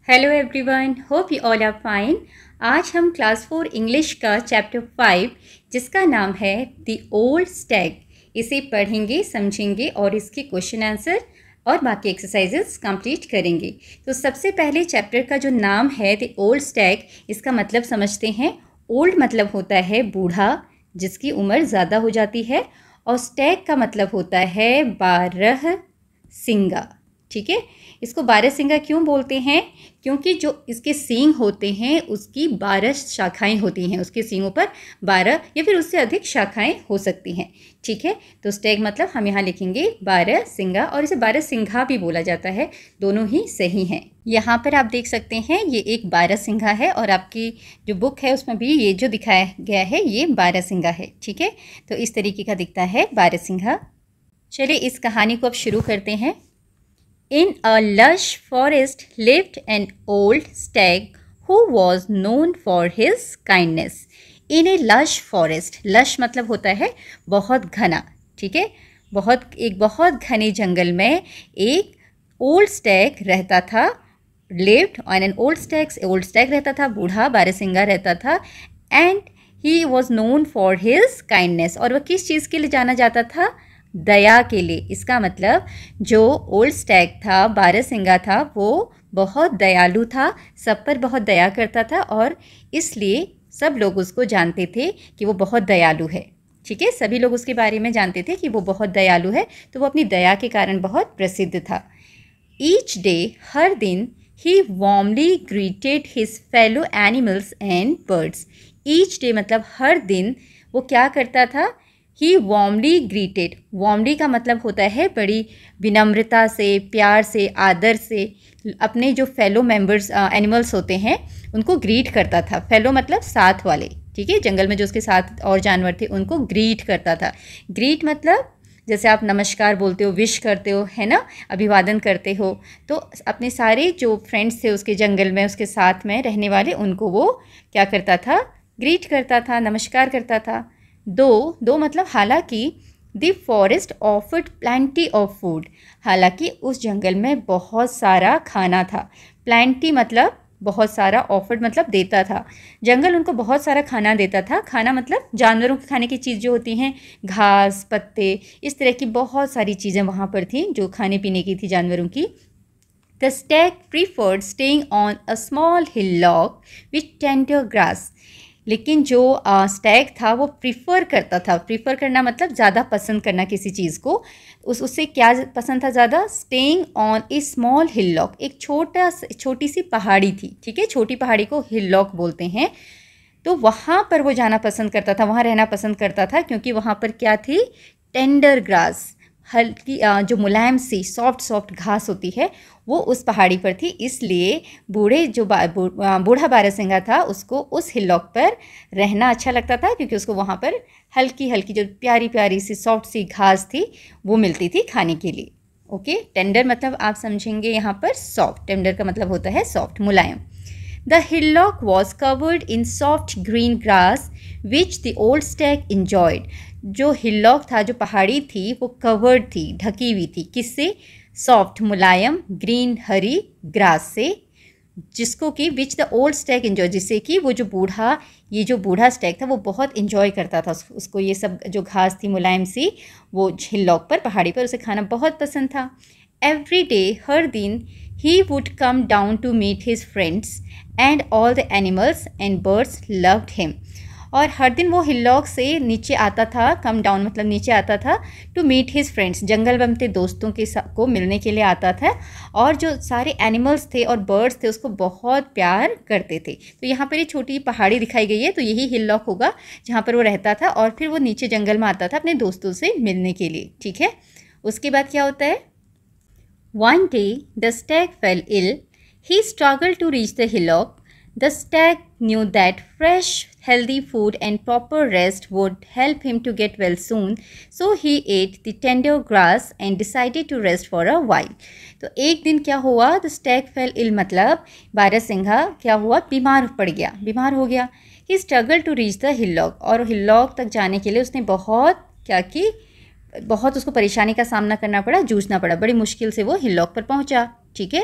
Hello everyone, hope you all are fine. आज हम class 4 English का चैप्टर 5 जिसका नाम है द ओल्ड स्टैग, इसे पढ़ेंगे, समझेंगे और इसके क्वेश्चन आंसर और बाकी एक्सरसाइजेस कंप्लीट करेंगे। तो सबसे पहले चैप्टर का जो नाम है द ओल्ड स्टैग, इसका मतलब समझते हैं। ओल्ड मतलब होता है बूढ़ा, जिसकी उम्र ज़्यादा हो जाती है, और स्टैग का मतलब होता है 12 सिंगा। ठीक है, इसको 12 सिंगा क्यों बोलते हैं? क्योंकि जो इसके सींग होते हैं उसकी 12 शाखाएं होती हैं, उसके सींगों पर 12 या फिर उससे अधिक शाखाएं हो सकती हैं। ठीक है, तो स्टैग मतलब हम यहाँ लिखेंगे 12 सिंगा, और इसे 12 सिंघा भी बोला जाता है, दोनों ही सही हैं। यहाँ पर आप देख सकते हैं ये एक 12 सिंघा है, और आपकी जो बुक है उसमें भी ये जो दिखाया गया है ये 12 सिंघा है। ठीक है, तो इस तरीके का दिखता है 12 सिंघा। चलिए इस कहानी को अब शुरू करते हैं। In a lush forest lived an old stag who was known for his kindness. In a lush forest, lush मतलब होता है बहुत घना। ठीक है, एक बहुत घने जंगल में एक ओल्ड स्टैग रहता था। lived on an old stag रहता था, बूढ़ा बारहसिंगा रहता था। and he was known for his kindness, और वह किस चीज़ के लिए जाना जाता था? दया के लिए। इसका मतलब जो ओल्ड स्टैग था, बारहसिंगा था, वो बहुत दयालु था, सब पर बहुत दया करता था, और इसलिए सब लोग उसको जानते थे कि वो बहुत दयालु है। ठीक है, सभी लोग उसके बारे में जानते थे कि वो बहुत दयालु है, तो वो अपनी दया के कारण बहुत प्रसिद्ध था। ईच डे, हर दिन, he warmly greeted his fellow animals and birds. Each day मतलब हर दिन वो क्या करता था? ही वार्मली ग्रीटेड। वार्मली का मतलब होता है बड़ी विनम्रता से, प्यार से, आदर से अपने जो फेलो मेंबर्स एनिमल्स होते हैं उनको ग्रीट करता था। फेलो मतलब साथ वाले। ठीक है, जंगल में जो उसके साथ और जानवर थे उनको ग्रीट करता था। ग्रीट मतलब जैसे आप नमस्कार बोलते हो, विश करते हो, है ना, अभिवादन करते हो। तो अपने सारे जो फ्रेंड्स थे उसके जंगल में, उसके साथ में रहने वाले, उनको वो क्या करता था? ग्रीट करता था, नमस्कार करता था। दो मतलब हालांकि the forest offered plenty of food, हालांकि उस जंगल में बहुत सारा खाना था। प्लेंटी मतलब बहुत सारा, ऑफर्ड मतलब देता था। जंगल उनको बहुत सारा खाना देता था। खाना मतलब जानवरों के खाने की चीज़ जो होती हैं, घास, पत्ते, इस तरह की बहुत सारी चीज़ें वहाँ पर थी जो खाने पीने की थी जानवरों की। The Stag preferred staying on a small hillock with tender grass, लेकिन जो स्टैग था वो प्रीफर करता था। प्रीफर करना मतलब ज़्यादा पसंद करना किसी चीज़ को। उससे क्या पसंद था ज़्यादा? Staying on A small hillock, एक छोटी सी पहाड़ी थी। ठीक है, छोटी पहाड़ी को हिलॉक बोलते हैं। तो वहाँ पर वो जाना पसंद करता था, वहाँ रहना पसंद करता था, क्योंकि वहाँ पर क्या थी? टेंडर ग्रास, हल्की जो मुलायम सी सॉफ्ट घास होती है वो उस पहाड़ी पर थी। इसलिए बूढ़ा बारहसिंगा था, उसको उस हिलॉक पर रहना अच्छा लगता था, क्योंकि उसको वहाँ पर हल्की जो प्यारी प्यारी सी सॉफ्ट सी घास थी वो मिलती थी खाने के लिए। ओके, टेंडर मतलब आप समझेंगे यहाँ पर सॉफ्ट। टेंडर का मतलब होता है soft, Mulayam. The hillock was covered in soft green grass which the old stag enjoyed. जो हिलॉक था, जो पहाड़ी थी, वो कवर्ड थी, ढकी हुई थी। किससे? सॉफ्ट, मुलायम, ग्रीन, हरी ग्रास से, जिसको कि which the old Stag enjoy, जिससे कि वो जो बूढ़ा स्टैग था वो बहुत इंजॉय करता था। उसको ये सब जो घास थी मुलायम सी, वो हिलॉक पर, पहाड़ी पर, उसे खाना बहुत पसंद था। एवरी डे, हर दिन, he would come down to meet his friends and all the animals and birds loved him. और हर दिन वो हिलॉक से नीचे आता था, कम डाउन मतलब नीचे आता था, टू मीट हिज फ्रेंड्स, जंगल में अपने दोस्तों के को मिलने के लिए आता था, और जो सारे एनिमल्स थे और बर्ड्स थे उसको बहुत प्यार करते थे। तो यहाँ पर ये छोटी पहाड़ी दिखाई गई है, तो यही हिलॉक होगा जहाँ पर वो रहता था, और फिर वो नीचे जंगल में आता था अपने दोस्तों से मिलने के लिए। ठीक है, उसके बाद क्या होता है? One day, the stag fell ill. He struggled to reach the hillock. The stag knew that fresh, healthy food and proper rest would help him to get well soon, so he ate the tender grass and decided to rest for a while. तो एक दिन क्या हुआ? The stag fell ill मतलब बारहसिंगा क्या हुआ? बीमार पड़ गया, बीमार हो गया। He struggled to reach the hillock, और हिलॉक तक जाने के लिए उसने बहुत क्या की? बहुत उसको परेशानी का सामना करना पड़ा, जूझना पड़ा, बड़ी मुश्किल से वो हिलॉक पर पहुंचा। ठीक है,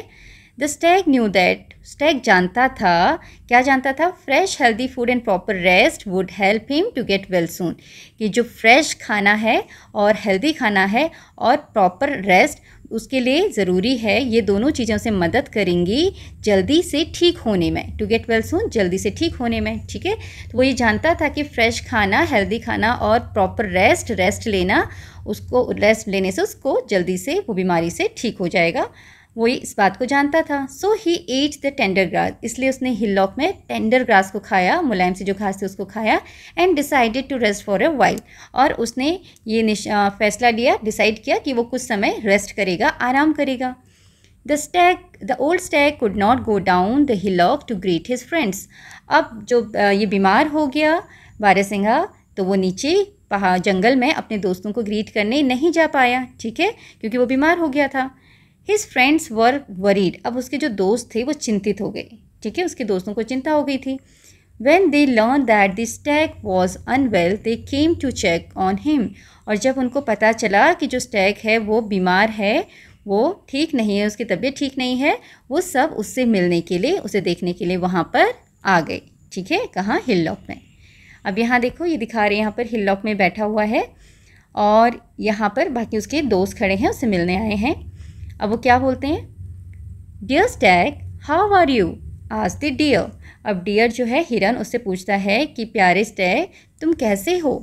the stag knew that, stag जानता था, क्या जानता था? Fresh healthy food and proper rest would help him to get well soon, कि जो फ्रेश खाना है और हेल्दी खाना है और प्रॉपर रेस्ट उसके लिए ज़रूरी है, ये दोनों चीज़ों से मदद करेंगी जल्दी से ठीक होने में। टू गेट वेल सून, जल्दी से ठीक होने में, ठीक है। तो वो ये जानता था कि फ्रेश खाना, हेल्दी खाना और प्रॉपर रेस्ट लेना, उसको रेस्ट लेने से उसको जल्दी से वो बीमारी से ठीक हो जाएगा, वो इस बात को जानता था। सो ही एट द टेंडर ग्रास, इसलिए उसने हिलॉक में टेंडर ग्रास को खाया, मुलायम सी जो घास थी उसको खाया। And decided to rest for a while, और उसने ये फैसला लिया, डिसाइड किया कि वो कुछ समय रेस्ट करेगा, आराम करेगा। The old stag could not go down the hillock to greet his friends, अब जो ये बीमार हो गया बारहसिंगा, तो वो नीचे पहाड़ जंगल में अपने दोस्तों को ग्रीट करने नहीं जा पाया, ठीक है, क्योंकि वो बीमार हो गया था। हिज फ्रेंड्स वर वरीड, अब उसके जो दोस्त थे वो चिंतित हो गए, ठीक है, उसके दोस्तों को चिंता हो गई थी। When they learned that the stag was unwell, they came to check on him, और जब उनको पता चला कि जो स्टैग है वो बीमार है, वो ठीक नहीं है, उसकी तबीयत ठीक नहीं है, वो सब उससे मिलने के लिए, उसे देखने के लिए वहाँ पर आ गए, ठीक है, कहाँ? हिलॉक में। अब यहाँ देखो, ये दिखा रहे हैं, यहाँ पर हिलॉक में बैठा हुआ है और यहाँ पर बाकी उसके दोस्त खड़े हैं, उससे मिलने आए हैं। अब वो क्या बोलते हैं? Dear stag how are you, asked the deer. अब डियर जो है हिरन, उससे पूछता है कि प्यारे स्टैग तुम कैसे हो?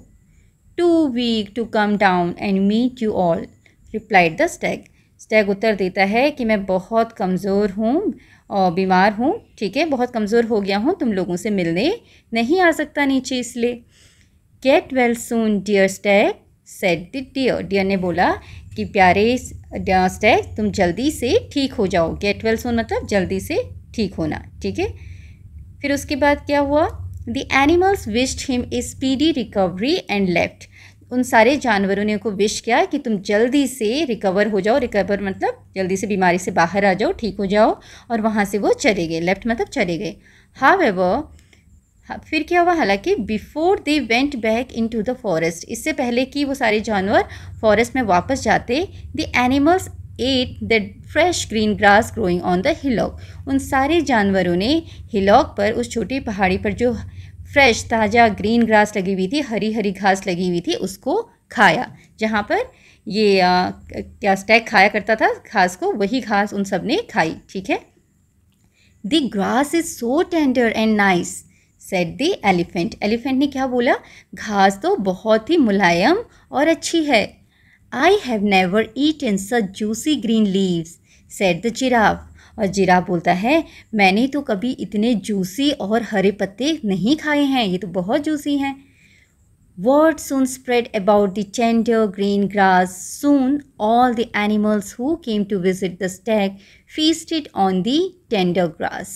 Too weak to come down and meet you all, replied the stag. Stag उत्तर देता है कि मैं बहुत कमज़ोर हूँ और बीमार हूँ, ठीक है, बहुत कमज़ोर हो गया हूँ, तुम लोगों से मिलने नहीं आ सकता नीचे, इसलिए। Get well soon dear stag, said the deer, deer ने बोला कि प्यारे स्टैग तुम जल्दी से ठीक हो जाओ। गेट वेल सून मतलब जल्दी से ठीक होना, ठीक है। फिर उसके बाद क्या हुआ? The animals wished him a speedy recovery and left, उन सारे जानवरों ने को विश किया कि तुम जल्दी से रिकवर हो जाओ, रिकवर मतलब जल्दी से बीमारी से बाहर आ जाओ, ठीक हो जाओ, और वहाँ से वो चले गए, लेफ्ट मतलब चले गए। हाउएवर, फिर क्या हुआ? हालांकि before they went back into the forest, इससे पहले कि वो सारे जानवर फॉरेस्ट में वापस जाते, the animals at the fresh green grass growing on the hillock, उन सारे जानवरों ने हिलॉक पर, उस छोटी पहाड़ी पर जो फ्रेश ताज़ा ग्रीन ग्रास लगी हुई थी, हरी हरी घास लगी हुई थी, उसको खाया। जहाँ पर ये क्या स्टैग खाया करता था घास को, वही घास उन सब ने खाई, ठीक है। The grass is so tender and nice, said the elephant, elephant ने क्या बोला? घास तो बहुत ही मुलायम और अच्छी है। I have never eaten such juicy green leaves, said the giraffe, और जिराफ बोलता है मैंने तो कभी इतने जूसी और हरे पत्ते नहीं खाए हैं, ये तो बहुत जूसी हैं। Word soon spread about the tender green grass. Soon all the animals who came to visit the stag feasted on the tender grass.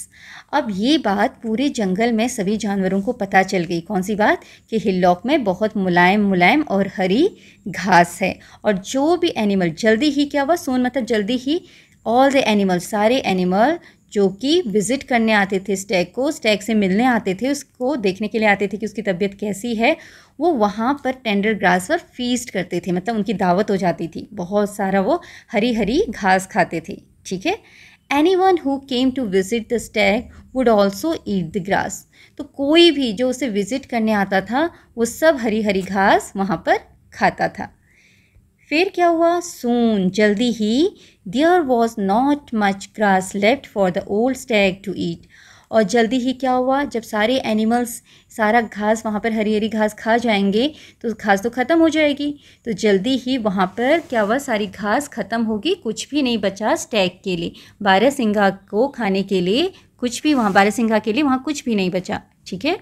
अब ये बात पूरे जंगल में सभी जानवरों को पता चल गई। कौन सी बात? कि हिलॉक में बहुत मुलायम मुलायम और हरी घास है, और जो भी एनिमल, जल्दी ही क्या हुआ? सोन मतलब जल्दी ही, ऑल द एनिमल, सारे एनिमल जो कि विज़िट करने आते थे स्टैग को, स्टैग से मिलने आते थे, उसको देखने के लिए आते थे कि उसकी तबीयत कैसी है, वो वहाँ पर टेंडर ग्रास पर फीस्ट करते थे, मतलब उनकी दावत हो जाती थी, बहुत सारा वो हरी हरी घास खाते थे, ठीक है। Anyone who came to visit the stag would also eat the grass, तो कोई भी जो उसे विजिट करने आता था वो सब हरी हरी घास वहाँ पर खाता था। फिर क्या हुआ? सून, जल्दी ही, there was not much grass left for the old stag to eat, और जल्दी ही क्या हुआ? जब सारे एनिमल्स सारा घास वहाँ पर हरी हरी घास खा जाएंगे तो घास तो ख़त्म हो जाएगी, तो जल्दी ही वहाँ पर क्या हुआ? सारी घास ख़त्म होगी, कुछ भी नहीं बचा स्टैग के लिए, बारहसिंगा को खाने के लिए कुछ भी वहाँ, बारहसिंगा के लिए वहाँ कुछ भी नहीं बचा, ठीक है।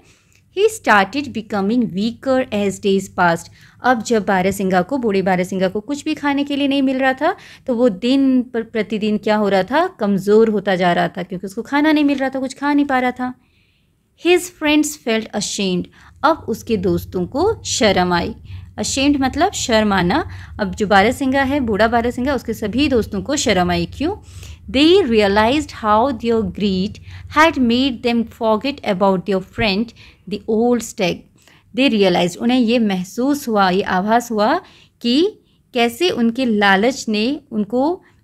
He started becoming weaker as days passed, अब जब बारहसिंगा को, बूढ़े बारहसिंगा को कुछ भी खाने के लिए नहीं मिल रहा था, तो वो दिन पर प्रतिदिन क्या हो रहा था? कमज़ोर होता जा रहा था, क्योंकि उसको खाना नहीं मिल रहा था, कुछ खा नहीं पा रहा था। हिज फ्रेंड्स फेल्ट अशेम्ड, अब उसके दोस्तों को शर्म आई। अशेम्ड मतलब शर्म आना। अब जो बारहसिंगा है, बूढ़ा बारहसिंगा, उसके सभी दोस्तों को शर्म आई। क्यों? They realized how their greed had made them forget about their friend, the old stag. They realized, उन्हें ये महसूस हुआ, ये आभास हुआ कि कैसे उनके लालच ने उनको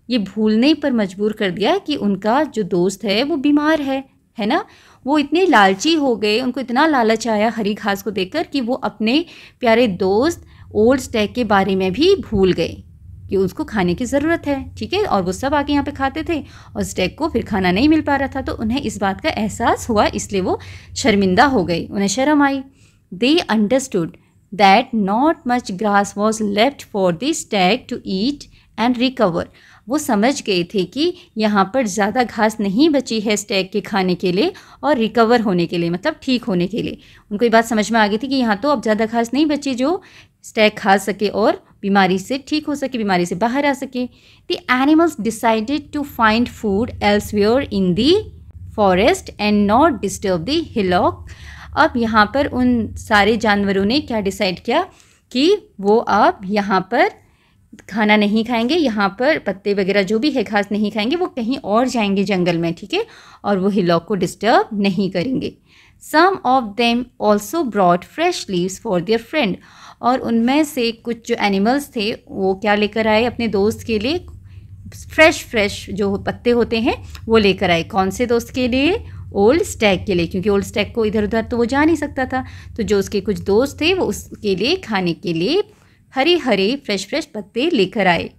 ये भूलने पर मजबूर कर दिया कि उनका जो दोस्त है वो बीमार है ना। वो इतने लालची हो गए, उनको इतना लालच आया हरी घास को देखकर कि वो अपने प्यारे दोस्त ओल्ड स्टैग के बारे में भी भूल गए कि उसको खाने की ज़रूरत है, ठीक है। और वो सब आके यहाँ पे खाते थे और स्टैग को फिर खाना नहीं मिल पा रहा था, तो उन्हें इस बात का एहसास हुआ, इसलिए वो शर्मिंदा हो गए, उन्हें शर्म आई। They understood that not much grass was left for the stag to eat and recover. वो समझ गए थे कि यहाँ पर ज़्यादा घास नहीं बची है स्टैग के खाने के लिए और रिकवर होने के लिए, मतलब ठीक होने के लिए। उनको ये बात समझ में आ गई थी कि यहाँ तो अब ज़्यादा घास नहीं बची जो स्टैग खा सके और बीमारी से ठीक हो सके, बीमारी से बाहर आ सके। The animals decided to find food elsewhere in the forest and not disturb the hillock. अब यहाँ पर उन सारे जानवरों ने क्या डिसाइड किया कि वो अब यहाँ पर खाना नहीं खाएंगे, यहाँ पर पत्ते वगैरह जो भी है घास नहीं खाएंगे, वो कहीं और जाएंगे जंगल में, ठीक है, और वो हिलॉक को डिस्टर्ब नहीं करेंगे। Some of them also brought fresh leaves for their friend. और उनमें से कुछ जो एनिमल्स थे वो क्या लेकर आए अपने दोस्त के लिए, फ्रेश जो पत्ते होते हैं वो लेकर आए। कौन से दोस्त के लिए? ओल्ड स्टैग के लिए, क्योंकि ओल्ड स्टैग को इधर उधर तो वो जा नहीं सकता था, तो जो उसके कुछ दोस्त थे वो उसके लिए खाने के लिए हरे हरे फ्रेश पत्ते लेकर आए।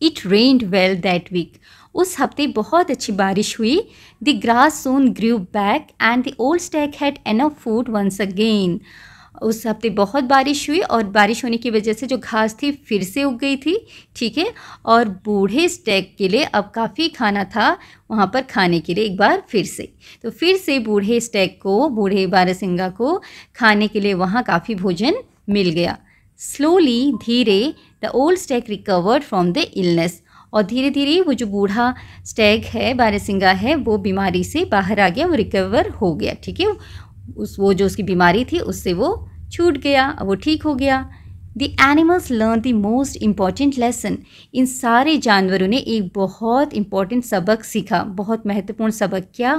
It rained well that week. उस हफ्ते बहुत अच्छी बारिश हुई। The grass soon grew back and the old stag had enough food once again. उस हफ्ते बहुत बारिश हुई और बारिश होने की वजह से जो घास थी फिर से उग गई थी, ठीक है, और बूढ़े स्टैग के लिए अब काफ़ी खाना था वहाँ पर खाने के लिए एक बार फिर से। तो फिर से बूढ़े स्टैग को, बूढ़े बारहसिंगा को खाने के लिए वहाँ काफ़ी भोजन मिल गया। स्लोली, धीरे, the old Stag recovered from the illness. और धीरे धीरे वो जो बूढ़ा स्टैग है, बारहसिंगा है, वो बीमारी से बाहर आ गया, वो रिकवर हो गया, ठीक है। वो जो उसकी बीमारी थी उससे वो छूट गया, वो ठीक हो गया। The animals learn the most important lesson. इन सारे जानवरों ने एक बहुत इम्पॉर्टेंट सबक सीखा, बहुत महत्वपूर्ण सबक। क्या?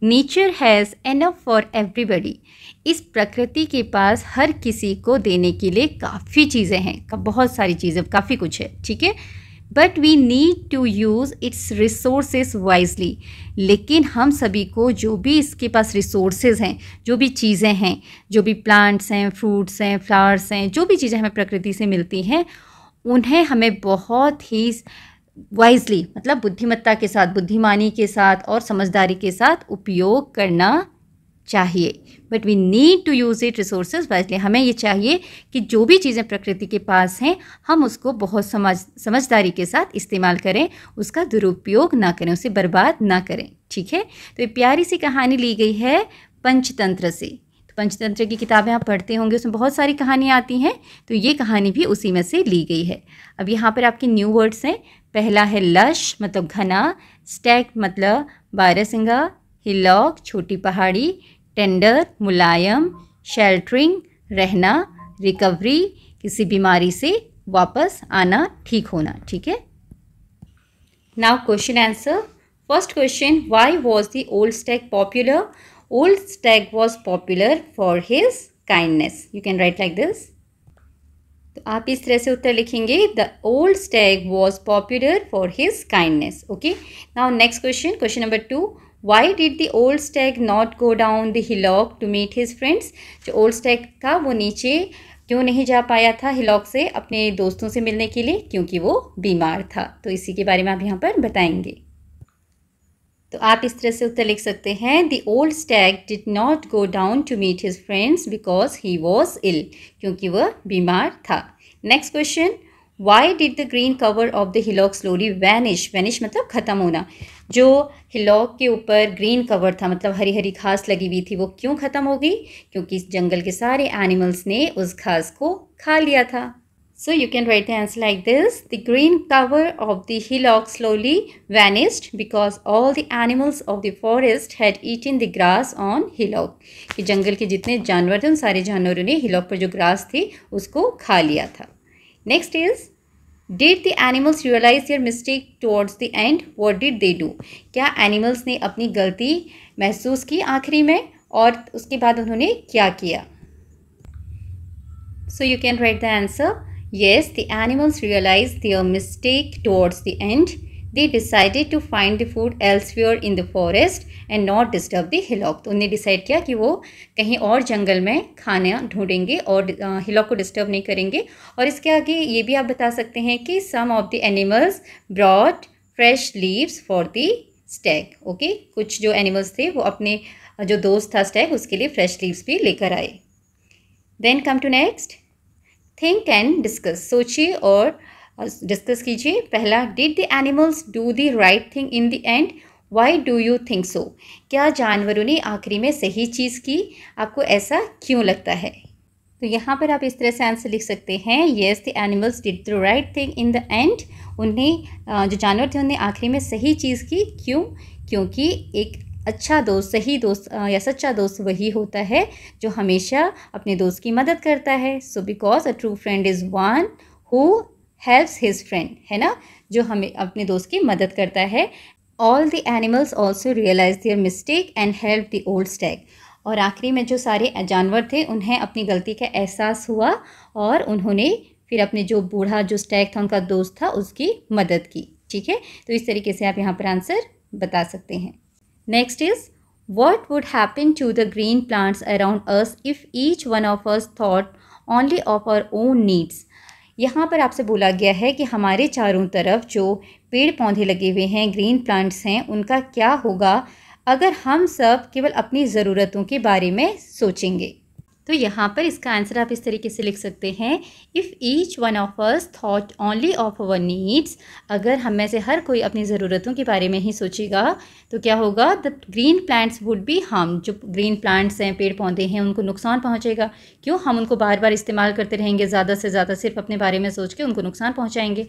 Nature has enough for everybody. इस प्रकृति के पास हर किसी को देने के लिए काफ़ी चीज़ें हैं, बहुत सारी चीज़ें, काफ़ी कुछ है, ठीक है। But we need to use its resources wisely. लेकिन हम सभी को जो भी इसके पास रिसोर्सेज हैं, जो भी चीज़ें हैं, जो भी प्लांट्स हैं, फ्रूट्स हैं, फ्लावर्स हैं, जो भी चीज़ें हमें प्रकृति से मिलती हैं, उन्हें हमें बहुत ही वाइजली, मतलब बुद्धिमत्ता के साथ, बुद्धिमानी के साथ और समझदारी के साथ उपयोग करना चाहिए। But we need to use it resources wisely. हमें ये चाहिए कि जो भी चीज़ें प्रकृति के पास हैं हम उसको बहुत समझदारी के साथ इस्तेमाल करें, उसका दुरुपयोग ना करें, उसे बर्बाद ना करें, ठीक है। तो ये प्यारी सी कहानी ली गई है पंचतंत्र से। तो पंचतंत्र की किताबें आप पढ़ते होंगे, उसमें बहुत सारी कहानियाँ आती हैं, तो ये कहानी भी उसी में से ली गई है। अब यहाँ पर आपके न्यू वर्ड्स हैं। पहला है लश, मतलब घना, स्टैग मतलब बारहसिंगा, हिलॉक छोटी पहाड़ी, टेंडर मुलायम, शेल्टरिंग रहना, रिकवरी किसी बीमारी से वापस आना, ठीक होना, ठीक है। Now question answer. First question, why was the old Stag popular? Old Stag was popular for his kindness. You can right like this. तो आप इस तरह से उत्तर लिखेंगे, the old Stag was popular for his kindness. Okay, now next question, question number 2, Why did the old stag not go down the hillock to meet his friends? जो old stag था वो नीचे क्यों नहीं जा पाया था हिलॉक से अपने दोस्तों से मिलने के लिए? क्योंकि वो बीमार था। तो इसी के बारे में आप यहाँ पर बताएंगे। तो आप इस तरह से उत्तर लिख सकते हैं, The old stag did not go down to meet his friends because he was ill. क्योंकि वह बीमार था। Next question, Why did the green cover of the hillock slowly vanish? Vanish मतलब ख़त्म होना। जो हिलॉक के ऊपर ग्रीन कवर था, मतलब हरी हरी घास लगी हुई थी, वो क्यों ख़त्म हो गई? क्योंकि इस जंगल के सारे एनिमल्स ने उस घास को खा लिया था। So you can write the answer like this, the green cover of the hillock slowly vanished because all the animals of the forest had eaten the grass on hillock. कि जंगल के जितने जानवर थे उन सारे जानवरों ने हिलॉक पर जो ग्रास थी उसको खा लिया था। Next is, Did the animals realize their mistake towards the end? What did they do? क्या एनिमल्स ने अपनी गलती महसूस की आखिरी में और उसके बाद उन्होंने क्या किया? So you can write the answer. Yes, the animals realized their mistake towards the end. They decided to find the food elsewhere in the forest and not disturb the hillock. तो उन्हें डिसाइड किया कि वो कहीं और जंगल में खाना ढूंढेंगे और हिलॉक को डिस्टर्ब नहीं करेंगे. और इसके आगे ये भी आप बता सकते हैं कि some of the animals brought fresh leaves for the stag. Okay, कुछ जो एनिमल्स थे वो अपने जो दोस्त था स्टैग उसके लिए फ्रेश लीव्स भी लेकर आए. Then come to next, think and discuss. सोचिए और डिस्कस कीजिए. पहला, did the animals do the right thing in the end? Why do you think so? क्या जानवरों ने आखिरी में सही चीज़ की? आपको ऐसा क्यों लगता है? तो यहाँ पर आप इस तरह से आंसर लिख सकते हैं, yes the animals did the right thing in the and. उन्हें जो जानवर थे उन्हें आखिरी में सही चीज़ की. क्यों? क्योंकि एक अच्छा दोस्त, सही दोस्त या सच्चा दोस्त वही होता है जो हमेशा अपने दोस्त की मदद करता है. So because a true friend is one who helps his friend, है ना, जो हमें अपने दोस्त की मदद करता है. All the animals also realise their mistake and help the old stag. और आखिरी में जो सारे जानवर थे उन्हें अपनी गलती का एहसास हुआ और उन्होंने फिर अपने जो बूढ़ा जो स्टैग था उनका दोस्त था उसकी मदद की. ठीक है, तो इस तरीके से आप यहाँ पर आंसर बता सकते हैं. Next is, what would happen to the green plants around us if each one of us thought only of our own needs? यहाँ पर आपसे बोला गया है कि हमारे चारों तरफ जो पेड़ पौधे लगे हुए हैं, ग्रीन प्लांट्स हैं, उनका क्या होगा अगर हम सब केवल अपनी ज़रूरतों के बारे में सोचेंगे. तो यहाँ पर इसका आंसर आप इस तरीके से लिख सकते हैं, if each one of us thought only of our needs. अगर हम में से हर कोई अपनी ज़रूरतों के बारे में ही सोचेगा तो क्या होगा, the green plants would be harm. जो ग्रीन प्लांट्स हैं, पेड़ पौधे हैं, उनको नुकसान पहुँचेगा. क्यों? हम उनको बार बार इस्तेमाल करते रहेंगे, ज़्यादा से ज़्यादा सिर्फ अपने बारे में सोच के उनको नुकसान पहुँचाएंगे.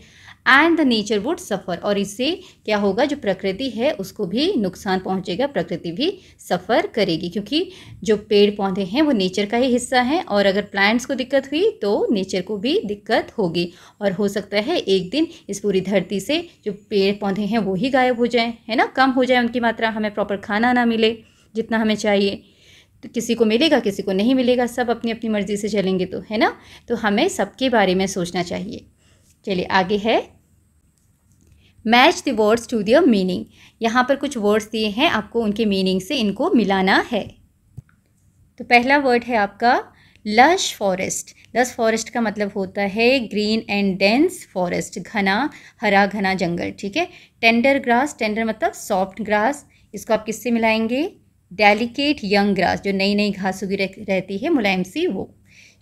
एंड द नेचर वुड सफ़र. और इससे क्या होगा, जो प्रकृति है उसको भी नुकसान पहुँचेगा, प्रकृति भी सफ़र करेगी. क्योंकि जो पेड़ पौधे हैं वो नेचर का ही हिस्सा है और अगर प्लांट्स को दिक्कत हुई तो नेचर को भी दिक्कत होगी. और हो सकता है एक दिन इस पूरी धरती से जो पेड़ पौधे हैं वो ही गायब हो जाएं, है ना, कम हो जाए उनकी मात्रा, हमें प्रॉपर खाना ना मिले जितना हमें चाहिए. तो किसी को मिलेगा, किसी को नहीं मिलेगा, सब अपनी अपनी मर्ज़ी से चलेंगे तो, है ना. तो हमें सबके बारे में सोचना चाहिए. चलिए आगे है, match the words to their meaning. यहाँ पर कुछ वर्ड्स दिए हैं, आपको उनके मीनिंग से इनको मिलाना है. तो पहला वर्ड है आपका लश फॉरेस्ट. लश फॉरेस्ट का मतलब होता है ग्रीन एंड डेंस फॉरेस्ट, घना हरा घना जंगल. ठीक है. टेंडर ग्रास, टेंडर मतलब सॉफ्ट ग्रास, इसको आप किससे मिलाएंगे, डेलिकेट यंग ग्रास, जो नई नई घास उगी रहती है मुलायम सी, वो.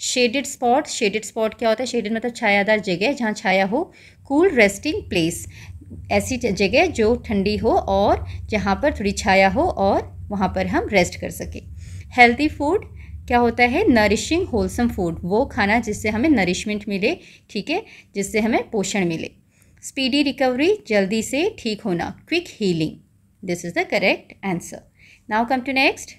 शेडेड स्पॉट, शेडेड स्पॉट क्या होता है, शेडेड मतलब छायादार जगह जहाँ छाया हो. कूल रेस्टिंग प्लेस, ऐसी जगह जो ठंडी हो और जहाँ पर थोड़ी छाया हो और वहाँ पर हम रेस्ट कर सकें. हेल्दी फूड क्या होता है, नरिशिंग होलसम फूड, वो खाना जिससे हमें नरिशमेंट मिले, ठीक है, जिससे हमें पोषण मिले. स्पीडी रिकवरी, जल्दी से ठीक होना. Quick healing, this is the correct answer. Now come to next,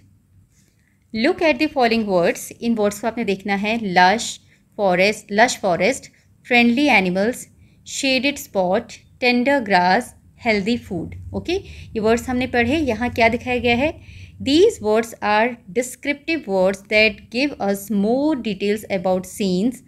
look at the following words. इन वर्ड्स को आपने देखना है, lush forest, friendly animals, shaded spot, tender grass, healthy food. Okay, ये वर्ड्स हमने पढ़े. यहाँ क्या दिखाया गया है, these words are descriptive words that give us more details about scenes,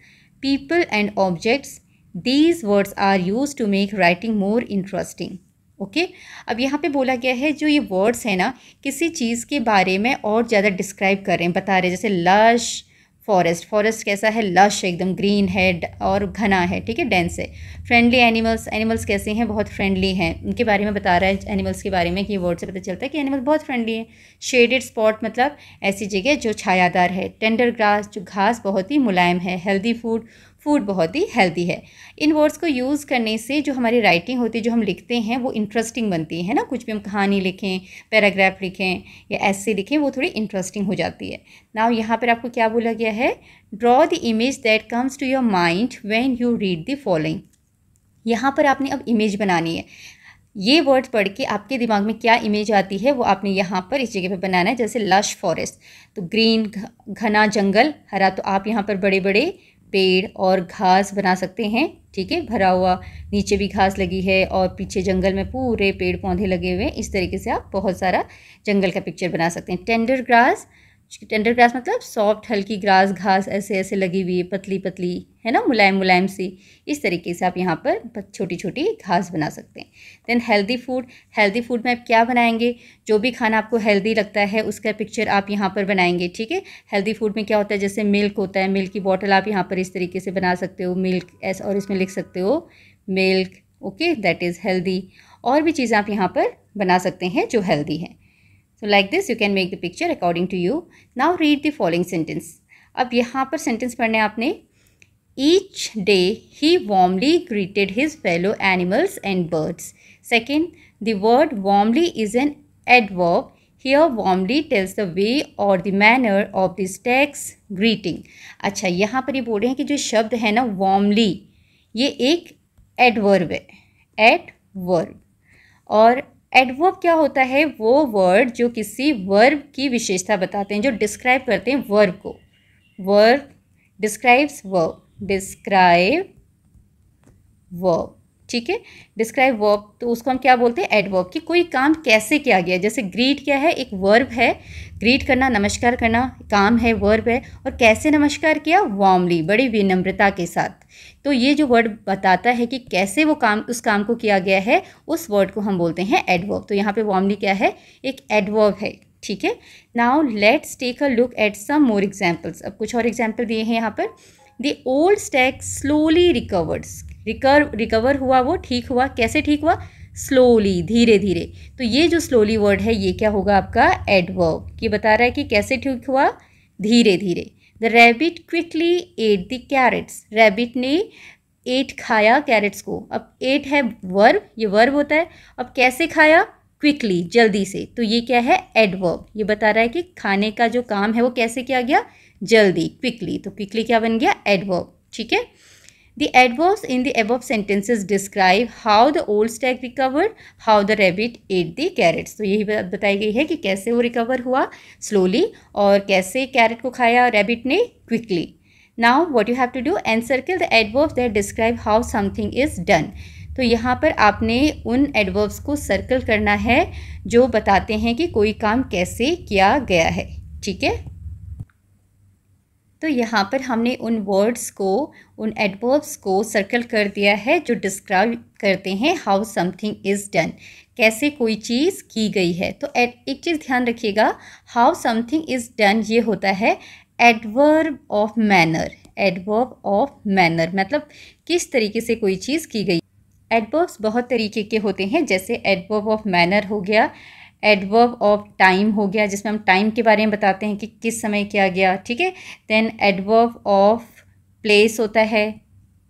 people and objects. These words are used to make writing more interesting. Okay, अब यहाँ पे बोला गया है जो ये वर्ड्स है ना, किसी चीज़ के बारे में और ज़्यादा डिस्क्राइब कर रहे हैं, बता रहे हैं. जैसे लश फॉरेस्ट, फॉरेस्ट कैसा है, लश एकदम ग्रीन है और घना है, ठीक है, डेंस है. फ्रेंडली एनिमल्स, एनिमल्स कैसे हैं, बहुत फ्रेंडली हैं, उनके बारे में बता रहा है, एनिमल्स के बारे में, कि वर्ड से पता चलता है कि एनिमल बहुत फ्रेंडली है. शेडेड स्पॉट मतलब ऐसी जगह जो छायादार है. टेंडर ग्रास, जो घास बहुत ही मुलायम है. हेल्दी फूड, फूड बहुत ही हेल्दी है. इन वर्ड्स को यूज़ करने से जो हमारी राइटिंग होती है, जो हम लिखते हैं, वो इंटरेस्टिंग बनती है ना. कुछ भी हम कहानी लिखें, पैराग्राफ लिखें या ऐसे लिखें, वो थोड़ी इंटरेस्टिंग हो जाती है. नाउ यहाँ पर आपको क्या बोला गया है, draw the image that comes to your mind when you read the following. यहाँ पर आपने अब इमेज बनानी है. ये वर्ड पढ़ के आपके दिमाग में क्या इमेज आती है वो आपने यहाँ पर इस जगह पे बनाना है. जैसे लश फॉरेस्ट तो ग्रीन घना जंगल, हरा तो आप यहाँ पर बड़े बड़े पेड़ और घास बना सकते हैं, ठीक है, भरा हुआ, नीचे भी घास लगी है और पीछे जंगल में पूरे पेड़ पौधे लगे हुए हैं. इस तरीके से आप बहुत सारा जंगल का पिक्चर बना सकते हैं. टेंडर ग्रास टेंडर ग्रास मतलब सॉफ्ट हल्की ग्रास, घास ऐसे ऐसे लगी हुई है, पतली पतली है ना, मुलायम मुलायम सी। इस तरीके से आप यहाँ पर छोटी छोटी घास बना सकते हैं। Then healthy food, healthy food में आप क्या बनाएंगे, जो भी खाना आपको हेल्दी लगता है उसका पिक्चर आप यहाँ पर बनाएंगे। ठीक है, हेल्दी फूड में क्या होता है, जैसे मिल्क होता है, मिल्क की बॉटल आप यहाँ पर इस तरीके से बना सकते हो, मिल्क एस, और इसमें लिख सकते हो milk, okay, that is healthy. और भी चीज़ें आप यहाँ पर बना सकते हैं जो हेल्दी है। So like this you can make the picture according to you. Now read the following sentence. अब यहाँ पर सेंटेंस पढ़ने आपने। Each day he warmly greeted his fellow animals and birds. Second, the word warmly is an adverb. Here warmly tells the way or the manner of the stag's greeting. अच्छा, यहाँ पर ये बोल रहे हैं कि जो शब्द है ना warmly, ये एक एडवर्ब है, एडवर्ब। और एडवर्ब क्या होता है, वो वर्ड जो किसी वर्ब की विशेषता बताते हैं, जो डिस्क्राइब करते हैं वर्ब को। Verb describes verb, describe verb, ठीक है, डिस्क्राइब वर्ब, तो उसको हम क्या बोलते हैं, एडवर्ब। कि कोई काम कैसे किया गया, जैसे ग्रीट क्या है, एक वर्ब है, ग्रीट करना, नमस्कार करना काम है, वर्ब है। और कैसे नमस्कार किया, वार्मली, बड़ी विनम्रता के साथ। तो ये जो वर्ड बताता है कि कैसे वो काम, उस काम को किया गया है, उस वर्ड को हम बोलते हैं एडवर्ब। तो यहाँ पे वार्मली क्या है, एक एडवर्ब है, ठीक है। Now let's take a look at some more examples. अब कुछ और एग्जाम्पल दिए हैं यहाँ पर। The old stag slowly recovered, recover हुआ, वो ठीक हुआ, कैसे ठीक हुआ, स्लोली, धीरे धीरे। तो ये जो स्लोली वर्ड है ये क्या होगा आपका, एडवर्ब। ये बता रहा है कि कैसे ठीक हुआ, धीरे धीरे। The rabbit quickly ate the carrots, rabbit ने एट खाया कैरेट्स को। अब एट है वर्ब, ये वर्ब होता है। अब कैसे खाया, क्विकली, जल्दी से। तो ये क्या है, एडवर्ब। ये बता रहा है कि खाने का जो काम है वो कैसे किया गया, जल्दी, क्विकली। तो क्विकली क्या बन गया, एडवर्ब, ठीक है। The adverbs in the above sentences describe how the old stag recovered, how the rabbit ate the carrots. तो यही बात बताई गई है कि कैसे वो रिकवर हुआ स्लोली, और कैसे कैरेट को खाया रैबिट ने, quickly. Now what you have to do, encircle the adverbs that describe how something is done. तो यहाँ पर आपने उन एडवर्ब्स को सर्कल करना है जो बताते हैं कि कोई काम कैसे किया गया है, ठीक है। तो यहाँ पर हमने उन वर्ड्स को, उन एडवर्ब्स को सर्कल कर दिया है जो डिस्क्राइब करते हैं हाउ समथिंग इज़ डन, कैसे कोई चीज़ की गई है। तो एक चीज़ ध्यान रखिएगा, हाउ समथिंग इज़ डन ये होता है adverb of manner. Adverb of manner मतलब किस तरीके से कोई चीज़ की गई। एडवर्ब्स बहुत तरीके के होते हैं, जैसे एडवर्ब ऑफ मैनर हो गया, एडवर्ब ऑफ टाइम हो गया, जिसमें हम टाइम के बारे में बताते हैं कि किस समय किया गया, ठीक है। देन एडवर्ब ऑफ प्लेस होता है,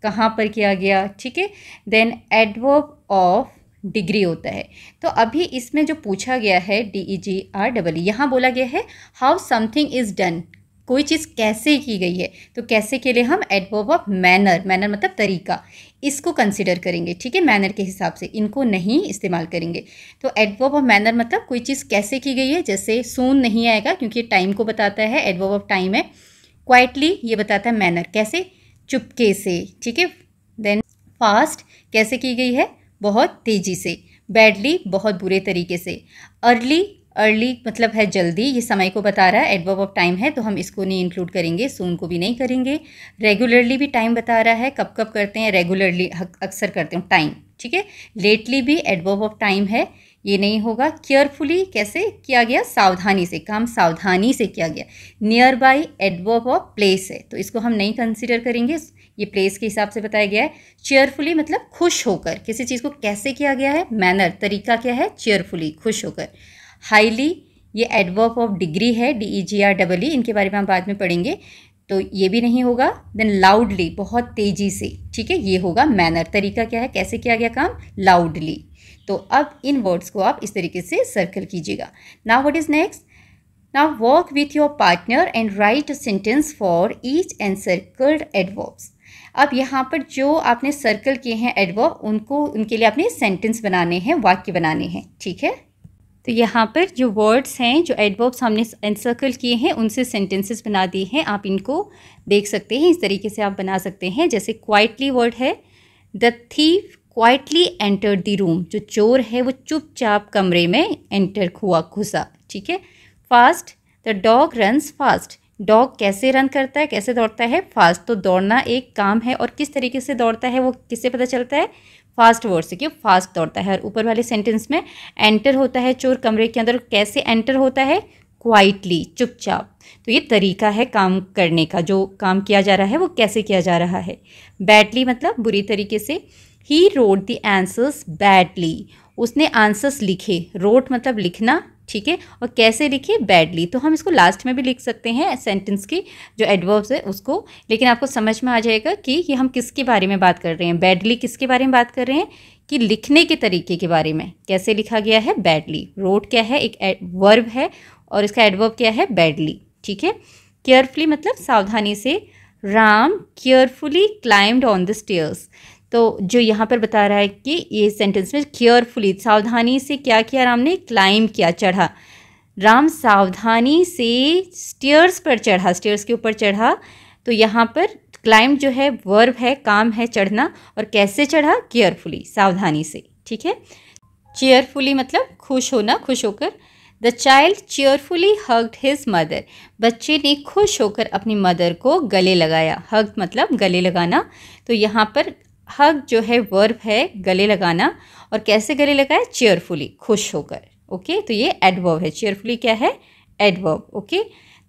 कहाँ पर किया गया, ठीक है। देन एडवर्ब ऑफ डिग्री होता है। तो अभी इसमें जो पूछा गया है DEGREE, यहाँ बोला गया है हाउ समथिंग इज़ डन, कोई चीज़ कैसे की गई है। तो कैसे के लिए हम एडवर्ब ऑफ मैनर, मैनर मतलब तरीका, इसको कंसिडर करेंगे, ठीक है। मैनर के हिसाब से इनको नहीं इस्तेमाल करेंगे। तो एडवर्ब ऑफ मैनर मतलब कोई चीज़ कैसे की गई है, जैसे सून नहीं आएगा क्योंकि टाइम को बताता है, एडवर्ब ऑफ टाइम है। क्वाइटली ये बताता है मैनर, कैसे, चुपके से, ठीक है। देन फास्ट कैसे की गई है, बहुत तेज़ी से। बैडली बहुत बुरे तरीके से। अर्ली, अर्ली मतलब है जल्दी, ये समय को बता रहा है, एडवर्ब ऑफ टाइम है तो हम इसको नहीं इंक्लूड करेंगे, सून को भी नहीं करेंगे। रेगुलरली भी टाइम बता रहा है, कब कब करते हैं, रेगुलरली अक्सर करते हैं टाइम, ठीक है। लेटली भी एडवर्ब ऑफ टाइम है, ये नहीं होगा। केयरफुली कैसे किया गया, सावधानी से, काम सावधानी से किया गया। Near by adverb of place है तो इसको हम नहीं कंसिडर करेंगे, ये प्लेस के हिसाब से बताया गया है। चेयरफुली मतलब खुश होकर, किसी चीज़ को कैसे किया गया है, मैनर, तरीका क्या है, चेयरफुली, खुश होकर। हाईली ये एडवर्ब ऑफ डिग्री है, DEGREE, इनके बारे में हम बाद में पढ़ेंगे, तो ये भी नहीं होगा। देन लाउडली बहुत तेज़ी से, ठीक है, ये होगा मैनर, तरीका क्या है, कैसे किया गया काम, लाउडली। तो अब इन वर्ड्स को आप इस तरीके से सर्कल कीजिएगा। Now what is next, now work with your partner and right a sentence for each encircled adverbs. अब यहाँ पर जो आपने सर्कल किए हैं एडवर्ब, उनके लिए आपने सेंटेंस बनाने हैं, वाक्य बनाने हैं, ठीक है। तो यहाँ पर जो वर्ड्स हैं, जो एडवर्ब्स हमने एनसर्कल किए हैं, उनसे सेंटेंसेस बना दिए हैं, आप इनको देख सकते हैं, इस तरीके से आप बना सकते हैं। जैसे क्वाइटली वर्ड है, the thief quietly entered the room, जो चोर है वो चुपचाप कमरे में एंटर हुआ, घुसा, ठीक है। Fast, the dog runs fast. Dog कैसे रन करता है, कैसे दौड़ता है, फास्ट। तो दौड़ना एक काम है और किस तरीके से दौड़ता है वो किससे पता चलता है, फास्ट वर्ड से, क्यों फास्ट दौड़ता है। और ऊपर वाले सेंटेंस में एंटर होता है चोर कमरे के अंदर, कैसे एंटर होता है, क्वाइटली, चुपचाप। तो ये तरीका है काम करने का, जो काम किया जा रहा है वो कैसे किया जा रहा है। बैडली मतलब बुरी तरीके से। He wrote the answers badly, उसने आंसर्स लिखे, रोट मतलब लिखना, ठीक है, और कैसे लिखे, बैडली। तो हम इसको लास्ट में भी लिख सकते हैं सेंटेंस की जो एडवर्ब्स है उसको, लेकिन आपको समझ में आ जाएगा कि ये हम किसके बारे में बात कर रहे हैं। बैडली किसके बारे में बात कर रहे हैं, कि लिखने के तरीके के बारे में, कैसे लिखा गया है, बैडली। रोट क्या है, एक वर्ब है और इसका एडवर्ब क्या है, बैडली, ठीक है। केयरफुली मतलब सावधानी से। Ram carefully climbed on the stairs. तो जो यहाँ पर बता रहा है कि ये सेंटेंस में केयरफुली, सावधानी से क्या किया राम ने, क्लाइम किया, चढ़ा। राम सावधानी से स्टेयर्स पर चढ़ा, स्टेयर्स के ऊपर चढ़ा। तो यहाँ पर क्लाइम जो है वर्ब है, काम है चढ़ना, और कैसे चढ़ा, केयरफुली, सावधानी से, ठीक है। चेयरफुली मतलब खुश होना, खुश होकर। The child cheerfully hugged his mother. बच्चे ने खुश होकर अपनी मदर को गले लगाया। हग मतलब गले लगाना। तो यहाँ पर हग जो है वर्ब है, गले लगाना, और कैसे गले लगाए, चेयरफुली, खुश होकर। ओके, तो ये एडवर्ब है। चेयरफुली क्या है, adverb. Okay,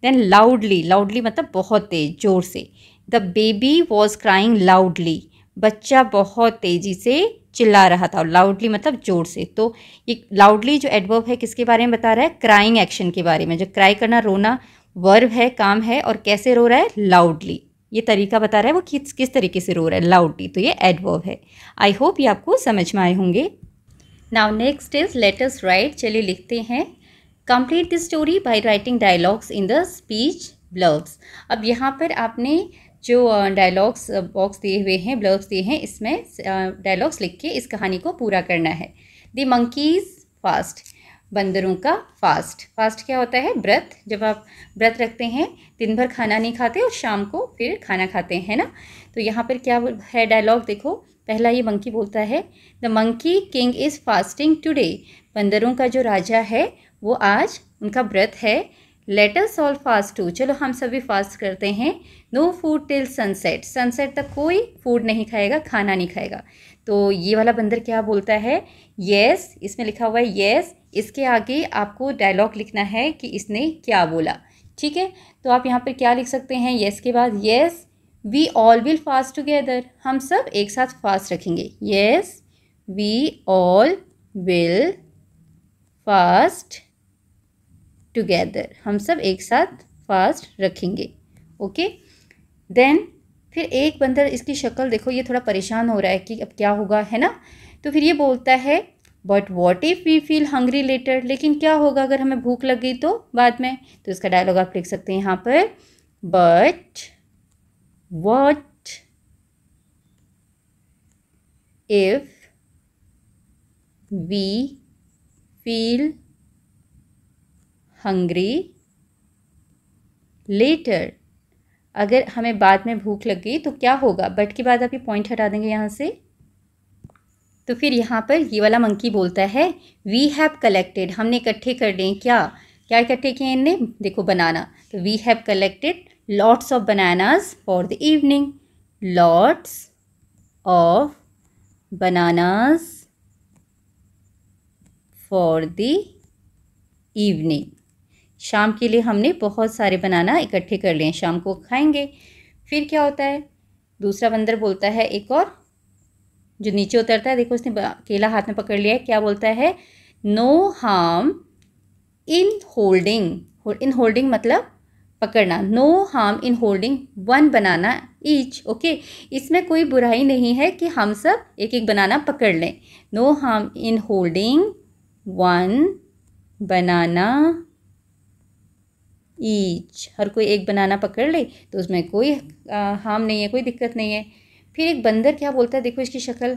then loudly, loudly मतलब बहुत तेज, जोर से। The baby was crying loudly. बच्चा बहुत तेजी से चिल्ला रहा था। लाउडली मतलब जोर से। तो ये लाउडली जो एडवर्ब है किसके बारे में बता रहा है, क्राइंग एक्शन के बारे में। जो क्राई करना, रोना, वर्ब है, काम है, और कैसे रो रहा है, लाउडली। ये तरीका बता रहा है वो किस तरीके से रो रहा है, लाउडली। तो ये एडवर्ब है। आई होप ये आपको समझ में आए होंगे। Now next is let us write. चलिए लिखते हैं। Complete the story by writing dialogues in the speech bubbles. अब यहाँ पर आपने जो डायलॉग्स बॉक्स दिए हुए हैं, ब्लर्ब्स दिए हैं, इसमें डायलॉग्स लिख के इस कहानी को पूरा करना है। द मंकीज फास्ट, बंदरों का फास्ट। फास्ट क्या होता है, व्रत। जब आप व्रत रखते हैं, दिन भर खाना नहीं खाते और शाम को फिर खाना खाते हैं ना। तो यहाँ पर क्या है डायलॉग, देखो। पहला ये मंकी बोलता है, the monkey king is fasting today. बंदरों का जो राजा है वो आज उनका व्रत है। Let us all fast too, चलो हम सभी फास्ट करते हैं। No food till sunset, sunset तक कोई फूड नहीं खाएगा, खाना नहीं खाएगा। तो ये वाला बंदर क्या बोलता है, येस, इसमें लिखा हुआ है येस। इसके आगे आपको डायलॉग लिखना है कि इसने क्या बोला, ठीक है। तो आप यहाँ पर क्या लिख सकते हैं, येस के बाद, yes we all will fast together, हम सब एक साथ फास्ट रखेंगे। Yes we all will fast together, हम सब एक साथ फास्ट रखेंगे। ओके, देन फिर एक बंदर, इसकी शक्ल देखो, ये थोड़ा परेशान हो रहा है कि अब क्या होगा, है ना। तो फिर ये बोलता है, but what if we feel hungry later, लेकिन क्या होगा अगर हमें भूख लग गई तो बाद में। तो इसका डायलॉग आप लिख सकते हैं यहाँ पर, but what if we feel hungry later, अगर हमें बाद में भूख लग गई तो क्या होगा। बट के बाद आप ये पॉइंट हटा देंगे यहाँ से। तो फिर यहाँ पर ये वाला मंकी बोलता है, वी हैव कलेक्टेड, हमने इकट्ठे कर लिए, क्या क्या इकट्ठे किए इनने, देखो बनाना। तो we have collected lots of bananas for the evening, lots of bananas for the evening, शाम के लिए हमने बहुत सारे बनाना इकट्ठे कर लिए, शाम को खाएंगे। फिर क्या होता है, दूसरा बंदर बोलता है, एक और जो नीचे उतरता है, देखो उसने केला हाथ में पकड़ लिया है, क्या बोलता है, no harm in holding, in holding मतलब पकड़ना, no harm in holding one banana each. Okay, इसमें कोई बुराई नहीं है कि हम सब एक एक बनाना पकड़ लें। No harm in holding one banana each, हर कोई एक बनाना पकड़ ले तो उसमें कोई हार्म नहीं है, कोई दिक्कत नहीं है। फिर एक बंदर क्या बोलता है, देखो इसकी शक्ल,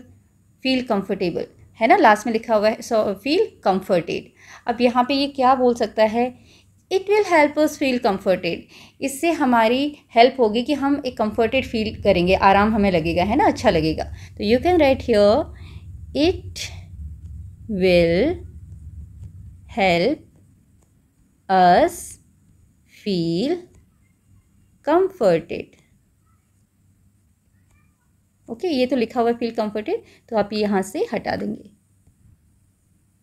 फील कंफर्टेबल, है ना, लास्ट में लिखा हुआ है, सो फील कंफर्टेड। अब यहाँ पे ये क्या बोल सकता है, it will help us feel comforted, इससे हमारी हेल्प होगी कि हम एक कंफर्टेड फील करेंगे, आराम हमें लगेगा, है ना, अच्छा लगेगा। तो you can write here, it will help us feel comforted. Okay ये तो लिखा हुआ है feel comforted, तो आप यहाँ से हटा देंगे,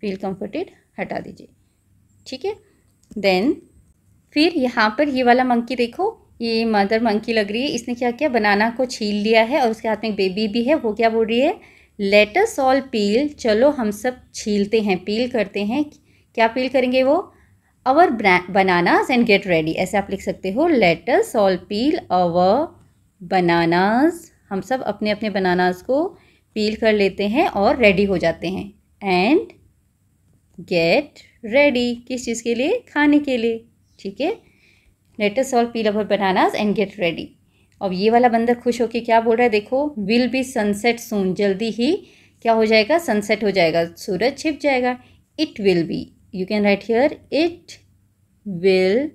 feel comforted हटा दीजिए, ठीक है। देन फिर यहाँ पर ये वाला मंकी देखो, ये मदर मंकी लग रही है, इसने क्या किया, बनाना को छील लिया है और उसके हाथ में एक बेबी भी है। वो क्या बोल रही है, लेट अस ऑल पील, चलो हम सब छीलते हैं, पील करते हैं। क्या पील करेंगे वो, our bananas and get ready, ऐसे आप लिख सकते हो, let us all peel our bananas, हम सब अपने अपने बनानास को पील कर लेते हैं और रेडी हो जाते हैं। एंड गेट रेडी, किस चीज़ के लिए, खाने के लिए, ठीक है। Let us all peel our bananas and get ready. अब ये वाला बंदर खुश होकर क्या बोल रहा है, देखो, विल बी सनसेट सून, जल्दी ही क्या हो जाएगा, सनसेट हो जाएगा, सूरज छिप जाएगा। It will be, you can write here it will,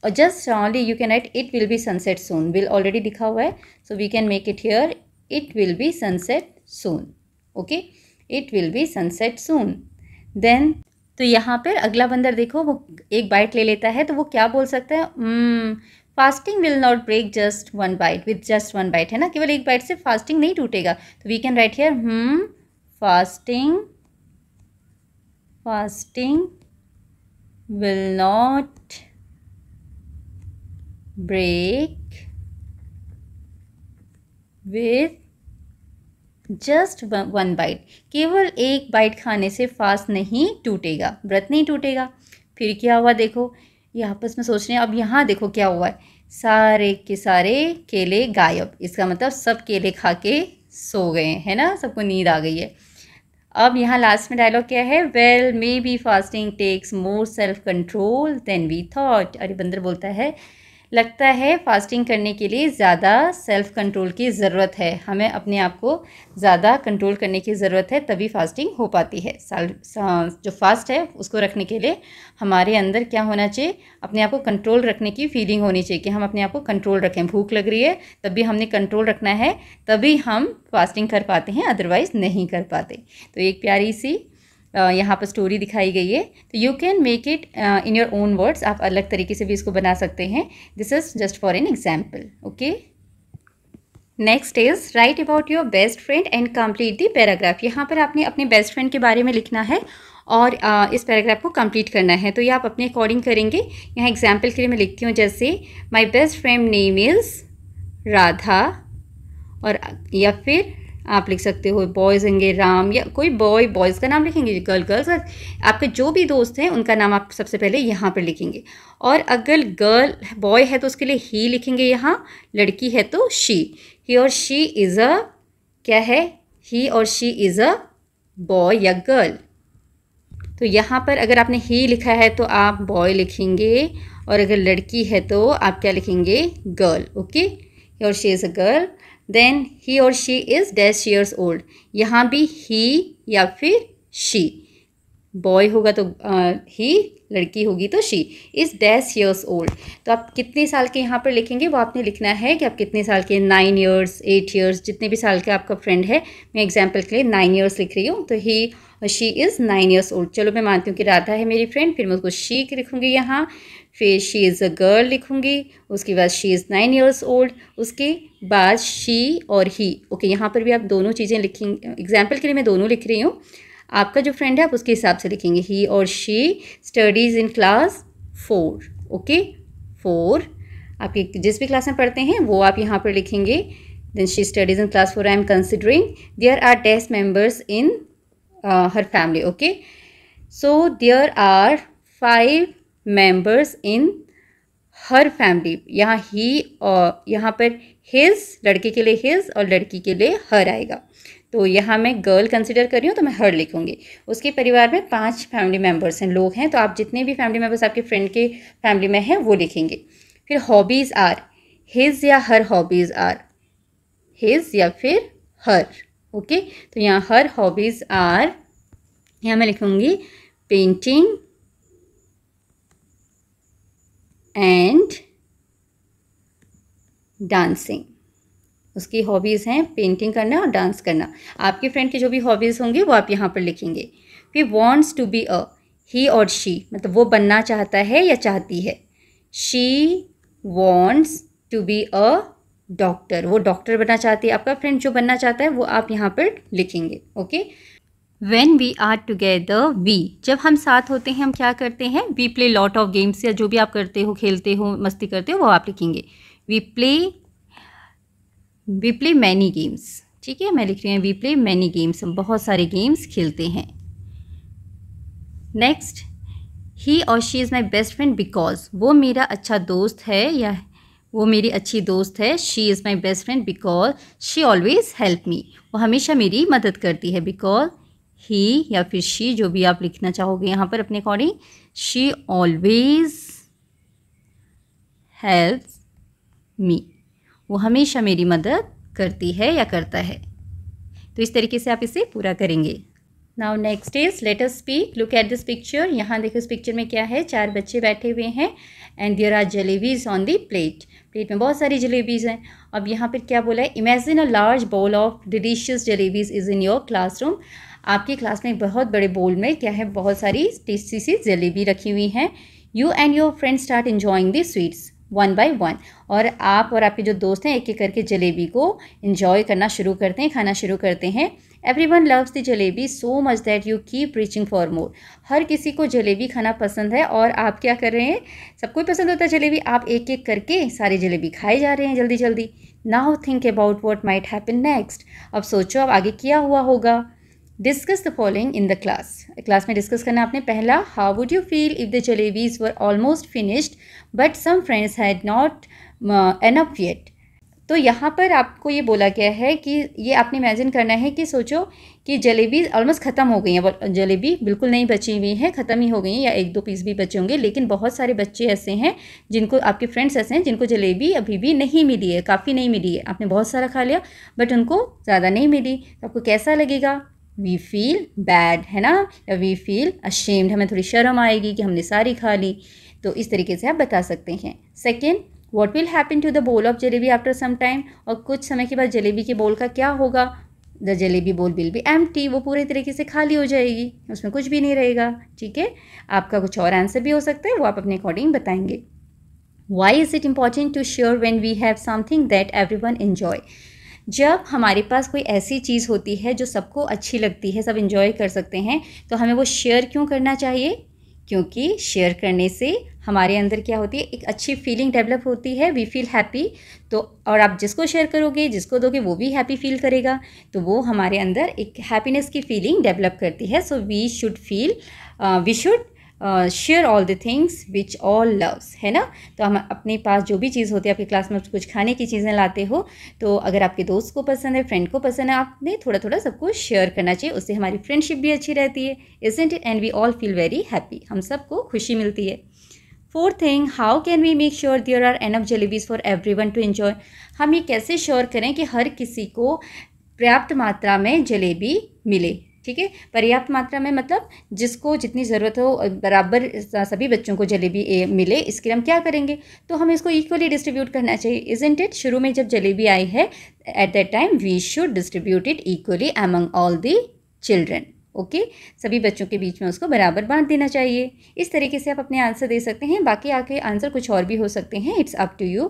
और just only you can write it will be sunset soon, will already लिखा हुआ है, so we can make it here it will be sunset soon, okay, it will be sunset soon. Then तो यहाँ पर अगला बंदर देखो, वो एक बाइट ले लेता है, तो वो क्या बोल सकता है, fasting will not break just one bite, with just one bite, है ना, केवल एक बाइट से फास्टिंग नहीं टूटेगा। तो we can write here fasting will not break with just one bite, केवल एक बाइट खाने से फास्ट नहीं टूटेगा, व्रत नहीं टूटेगा। फिर क्या हुआ देखो, ये आपस में सोच रहे हैं। अब यहाँ देखो क्या हुआ है, सारे के सारे केले गायब, इसका मतलब सब केले खा के सो गए, है ना, सबको नींद आ गई है। अब यहाँ लास्ट में डायलॉग क्या है, well maybe fasting takes more self control than we thought. अरे बंदर बोलता है, लगता है फास्टिंग करने के लिए ज़्यादा सेल्फ कंट्रोल की ज़रूरत है, हमें अपने आप को ज़्यादा कंट्रोल करने की ज़रूरत है, तभी फास्टिंग हो पाती है। जो फास्ट है उसको रखने के लिए हमारे अंदर क्या होना चाहिए, अपने आप को कंट्रोल रखने की फीलिंग होनी चाहिए कि हम अपने आप को कंट्रोल रखें। भूख लग रही है तब भी हमने कंट्रोल रखना है, तभी हम फास्टिंग कर पाते हैं, अदरवाइज़ नहीं कर पाते। तो एक प्यारी सी यहाँ पर स्टोरी दिखाई गई है। तो you can make it in your own words, आप अलग तरीके से भी इसको बना सकते हैं। This is just for an example, okay. Next is right about your best friend and complete the paragraph. यहाँ पर आपने अपने बेस्ट फ्रेंड के बारे में लिखना है और इस पैराग्राफ को कंप्लीट करना है। तो ये आप अपने अकॉर्डिंग करेंगे। यहाँ एग्जाम्पल के लिए मैं लिखती हूँ, जैसे my best friend name is Radha, और या फिर आप लिख सकते हो बॉयज़ होंगे राम, या कोई बॉयज़ का नाम लिखेंगे, गर्ल्स, आपके जो भी दोस्त हैं उनका नाम आप सबसे पहले यहाँ पर लिखेंगे। और अगर बॉय है तो उसके लिए ही लिखेंगे, यहाँ लड़की है तो शी, ही और शी इज़ अ, क्या है, ही और शी इज़ अ बॉय या गर्ल। तो यहाँ पर अगर आपने ही लिखा है तो आप बॉय लिखेंगे, और अगर लड़की है तो आप क्या लिखेंगे, गर्ल, ओके, ही और she is a girl. Then he और she is dash years old, यहाँ भी ही या फिर शी, बॉय होगा तो ही, लड़की होगी तो she, is dash years old. तो आप कितने साल के यहाँ पर लिखेंगे वो आपने लिखना है कि आप कितने साल के, 9 ईयर्स, 8 ईयर्स, जितने भी साल का आपका फ्रेंड है। मैं एग्जाम्पल के लिए 9 ईयर्स लिख रही हूँ, तो ही और शी इज़ 9 ईयर्स ओल्ड। चलो मैं मानती हूँ कि राधा है मेरी फ्रेंड, फिर मैं उसको शी लिखूँगी यहाँ, फिर शी इज़ अ गर्ल लिखूँगी, उसके बाद शी इज़ 9 ईयर्स ओल्ड, उसके बाद शी और ही, ओके। यहाँ पर भी आप दोनों चीज़ें लिखेंगे, एग्जाम्पल के लिए मैं दोनों लिख रही हूँ, आपका जो फ्रेंड है आप उसके हिसाब से लिखेंगे। ही और she studies in class 4, okay, 4, आप जिस भी क्लास में पढ़ते हैं वो आप यहाँ पर लिखेंगे। Then she studies in class 4, I am considering there are dash members in her family, okay. So there are 5 members in her family. यहाँ ही और यहाँ पर हिज, लड़के के लिए हिज और लड़की के लिए हर आएगा। तो यहाँ मैं गर्ल कंसिडर कर रही हूँ तो मैं हर लिखूँगी। उसके परिवार में 5 फैमिली मेंबर्स हैं, लोग हैं, तो आप जितने भी फैमिली मेंबर्स आपके फ्रेंड के फैमिली में हैं वो लिखेंगे। फिर हॉबीज़ आर, हिज या हर हॉबीज़ आर, हिज या फिर हर, ओके। तो यहाँ हर हॉबीज़ आर, यहाँ मैं लिखूँगी पेंटिंग एंड डांसिंग। उसकी हॉबीज़ हैं पेंटिंग करना और डांस करना। आपके फ्रेंड की जो भी हॉबीज़ होंगी वो आप यहाँ पर लिखेंगे। फिर वॉन्ट्स टू बी अ, ही और शी मतलब वो बनना चाहता है या चाहती है। She wants to be a doctor, वो डॉक्टर बनना चाहती है। आपका फ्रेंड जो बनना चाहता है वो आप यहाँ पर लिखेंगे। Okay, when we are together we, जब हम साथ होते हैं हम क्या करते हैं, we play lot of games, या जो भी आप करते हो, खेलते हो, मस्ती करते हो, वो आप लिखेंगे। We play many games. ठीक है, मैं लिख रही हूँ वी प्ले मैनी गेम्स, हम बहुत सारे गेम्स खेलते हैं। नेक्स्ट, ही और she is my best friend because, वो मेरा अच्छा दोस्त है या वो मेरी अच्छी दोस्त है। She is my best friend because she always help me, वो हमेशा मेरी मदद करती है। बिकॉज ही या फिर शी, जो भी आप लिखना चाहोगे यहाँ पर अपने according. She always helps me, वो हमेशा मेरी मदद करती है या करता है। तो इस तरीके से आप इसे पूरा करेंगे। Now next is let us speak. Look at this picture. यहाँ देखो इस पिक्चर में क्या है, 4 बच्चे बैठे हुए हैं and there are jalebis on the plate. Plate में बहुत सारी जलेबीज हैं। अब यहाँ पर क्या बोला है, imagine a large bowl of delicious jalebis is in your classroom. आपकी क्लास में बहुत बड़े बोल में क्या है, बहुत सारी टेस्टी सी जलेबी रखी हुई हैं। You and your friend start enjoying the sweets one by one, और आप और आपके जो दोस्त हैं एक एक करके जलेबी को एंजॉय करना शुरू करते हैं, खाना शुरू करते हैं। Everyone loves the jalebi so much that you keep reaching for more. हर किसी को जलेबी खाना पसंद है और आप क्या कर रहे हैं, सबको ही पसंद होता है जलेबी, आप एक एक करके सारी जलेबी खाए जा रहे हैं जल्दी जल्दी। Now think about what might happen next. अब सोचो अब आगे क्या हुआ होगा। Discuss the following in the class में डिस्कस करना आपने। पहला, how would you feel if the jalebis were almost finished but some friends had not enough yet. तो यहाँ पर आपको ये बोला गया है कि ये आपने इमेजिन करना है कि सोचो कि जलेबी ऑलमोस्ट ख़त्म हो गई हैं, जलेबी बिल्कुल नहीं बची हुई हैं, ख़त्म ही हो गई हैं, या 1-2 पीस भी बचे होंगे, लेकिन बहुत सारे बच्चे ऐसे हैं जिनको, आपके फ्रेंड्स ऐसे हैं जिनको जलेबी अभी भी नहीं मिली है, काफ़ी नहीं मिली है। आपने बहुत सारा खा लिया बट उनको ज़्यादा नहीं मिली, तो आपको कैसा लगेगा, वी फील बैड, है ना, या वी फील अशेम्ड, हमें थोड़ी शर्म आएगी कि हमने सारी खा ली। तो इस तरीके से आप बता सकते हैं। Second, what will happen to the bowl of jalebi after some time, और कुछ समय के बाद जलेबी के बोल का क्या होगा। द जलेबी बोल विल बी एम्प्टी, वो पूरे तरीके से खाली हो जाएगी, उसमें कुछ भी नहीं रहेगा। ठीक है, आपका कुछ और आंसर भी हो सकता है, वो आप अपने अकॉर्डिंग बताएंगे। Why is it important to share when we have something that everyone enjoy. जब हमारे पास कोई ऐसी चीज़ होती है जो सबको अच्छी लगती है, सब इंजॉय कर सकते हैं, तो हमें वो शेयर क्यों करना चाहिए, क्योंकि शेयर करने से हमारे अंदर क्या होती है, एक अच्छी फीलिंग डेवलप होती है, वी फील हैप्पी। तो और आप जिसको शेयर करोगे, जिसको दोगे, वो भी हैप्पी फील करेगा, तो वो हमारे अंदर एक हैप्पीनेस की फीलिंग डेवलप करती है। So we should share all the things which all loves, है ना। तो हम अपने पास जो भी चीज़ होती है, आपकी क्लास में कुछ खाने की चीज़ें लाते हो, तो अगर आपके दोस्त को पसंद है, फ्रेंड को पसंद है, आपने थोड़ा थोड़ा सबको शेयर करना चाहिए, उससे हमारी फ्रेंडशिप भी अच्छी रहती है, isn't it, and we all feel very happy, हम सबको खुशी मिलती है। Fourth thing, how can we make sure there are enough jalebis for everyone to enjoy. हम ये कैसे श्योर करें कि हर किसी को पर्याप्त मात्रा में जलेबी मिले। ठीक है, पर्याप्त मात्रा में मतलब जिसको जितनी ज़रूरत हो बराबर सभी बच्चों को जलेबी मिले, इसके लिए हम क्या करेंगे, तो हमें इसको इक्वली डिस्ट्रीब्यूट करना चाहिए, इज़न्ट इट। शुरू में जब जलेबी आई है, at that time we should distribute it equally among all the children. Okay, सभी बच्चों के बीच में उसको बराबर बांट देना चाहिए। इस तरीके से आप अपने आंसर दे सकते हैं, बाकी आपके आंसर कुछ और भी हो सकते हैं, it's up to you.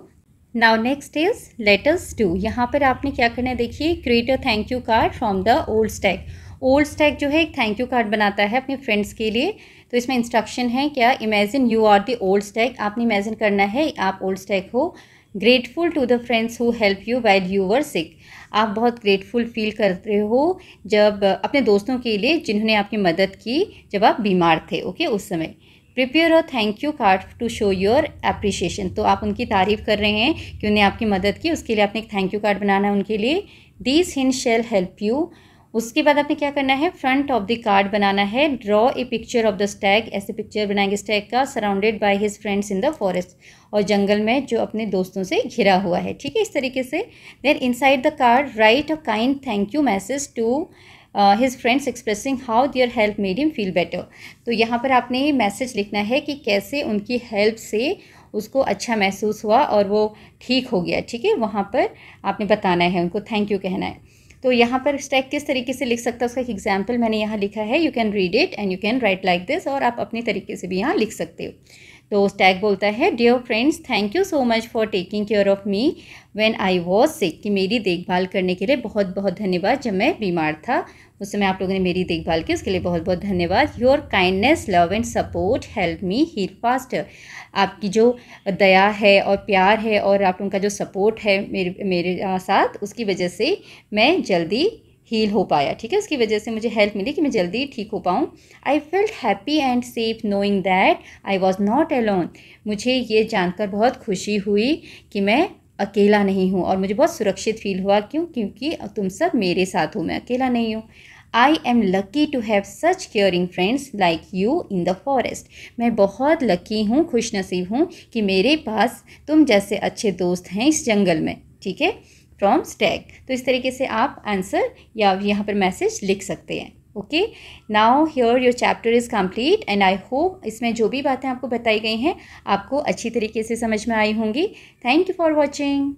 Now next is let us do. यहाँ पर आपने क्या करना है, देखिए, create a thank you card from the old stack. Old stack जो है एक थैंक यू कार्ड बनाता है अपने फ्रेंड्स के लिए। तो इसमें इंस्ट्रक्शन है क्या, imagine you are the old stag. आपने इमेजिन करना है आप ओल्ड स्टैक हो। Grateful to the friends who help you while you were sick. आप बहुत ग्रेटफुल फील करते हो जब अपने दोस्तों के लिए जिन्होंने आपकी मदद की जब आप बीमार थे, ओके, उस समय। Prepare a thank you card to show your appreciation. तो आप उनकी तारीफ़ कर रहे हैं कि उन्हें आपकी मदद की, उसके लिए आपने एक थैंक यू कार्ड बनाना है उनके लिए। These hint shall help you. उसके बाद आपने क्या करना है, फ्रंट ऑफ द कार्ड बनाना है। Draw a picture of the stag. ऐसे पिक्चर बनाएंगे स्टैग का, surrounded by his friends in the forest, और जंगल में जो अपने दोस्तों से घिरा हुआ है। ठीक है, इस तरीके से। Then inside the card write a kind thank you message to his friends expressing how their help made him feel better. तो यहाँ पर आपने मैसेज लिखना है कि कैसे उनकी हेल्प से उसको अच्छा महसूस हुआ और वो ठीक हो गया। ठीक है, वहाँ पर आपने बताना है, उनको थैंक यू कहना है। तो यहाँ पर स्टैग किस तरीके से लिख सकता है उसका एक एग्जाम्पल मैंने यहाँ लिखा है, you can read it and you can right like this, और आप अपने तरीके से भी यहाँ लिख सकते हो। तो स्टैग बोलता है, dear friends thank you so much for taking care of me when I was sick, कि मेरी देखभाल करने के लिए बहुत बहुत धन्यवाद। जब मैं बीमार था उस समय आप लोगों ने मेरी देखभाल की, उसके लिए बहुत बहुत धन्यवाद। Your kindness love and support help me heal faster, आपकी जो दया है और प्यार है और आप लोगों का जो सपोर्ट है मेरे साथ, उसकी वजह से मैं जल्दी हील हो पाया। ठीक है, उसकी वजह से मुझे हेल्प मिली कि मैं जल्दी ठीक हो पाऊँ। I felt happy and safe knowing that I was not alone, मुझे ये जानकर बहुत खुशी हुई कि मैं अकेला नहीं हूँ और मुझे बहुत सुरक्षित फील हुआ। क्यों? क्योंकि तुम सब मेरे साथ हो, मैं अकेला नहीं हूँ। I am lucky to have such caring friends like you in the forest, मैं बहुत लकी हूँ, खुश नसीब हूँ कि मेरे पास तुम जैसे अच्छे दोस्त हैं इस जंगल में। ठीक है, फ्रॉम स्टैग। तो इस तरीके से आप आंसर या यहाँ पर मैसेज लिख सकते हैं। Okay, now here your chapter is complete and I hope इसमें जो भी बातें आपको बताई गई हैं आपको अच्छी तरीके से समझ में आई होंगी। Thank you for watching.